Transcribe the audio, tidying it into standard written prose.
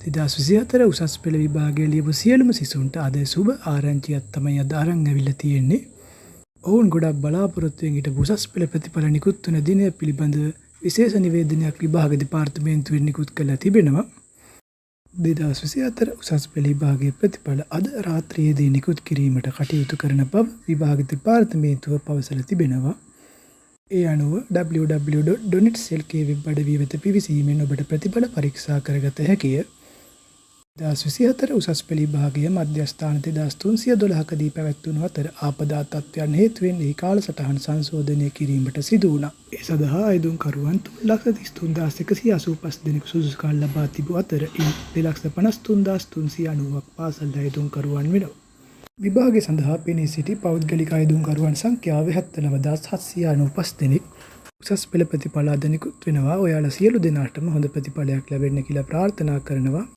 2024 උසස් පෙළ විභාගයේ ලියපු සියලුම සිසුන්ට අද සුබ ආරංචියක් තමයි අද අරන් ඇවිල්ලා තියෙන්නේ. ඔවුන් ගොඩක් බලාපොරොත්තුවෙන් හිටපු උසස් පෙළ ප්‍රතිඵල නිකුත් වන දිනය පිළිබඳව විශේෂ නිවේදනයක් විභාග දෙපාර්තමේන්තුවෙන් නිකුත් කළා තිබෙනවා. 2024 උසස් පෙළ විභාගයේ ප්‍රතිඵල අද රාත්‍රියේදී නිකුත් කිරීමට කටයුතු කරන බව විභාග දෙපාර්තමේන්තුව පවසලා තිබෙනවා. ඒ අනුව www.donitslk වෙබ් අඩවිය වෙත පිවිසීමෙන් ඔබට ප්‍රතිඵල පරීක්ෂා කරගත හැකිය. 2024 උසස් පෙළ විභාගයේ මධ්‍යස්ථාන 2312කදී පැවැත්වුණු අතර ආපදා තත්ත්වයන් හේතුවෙන් ඒ කාලසටහන සංශෝධනය කිරීමට සිදු වුණා. ඒ සඳහා අයදුම්කරුවන් 3,33,185 දෙනෙකු සුදුසුකම් ලබා තිබූ අතර ඉන් 2,53,390ක් පාසල් අයදුම්කරුවන් වෙනවා. විභාගය සඳහා පෙනී සිටි පෞද්ගලික අයදුම්කරුවන් සංඛ්‍යාව 79,795 දෙනෙක්. උසස් පෙළ ප්‍රතිඵල අද නිකුත් වෙනවා. ඔයාලා සියලු දෙනාටම හොඳ ප්‍රතිඵලයක් ලැබෙන්න කියලා ප්‍රාර්ථනා කරනවා.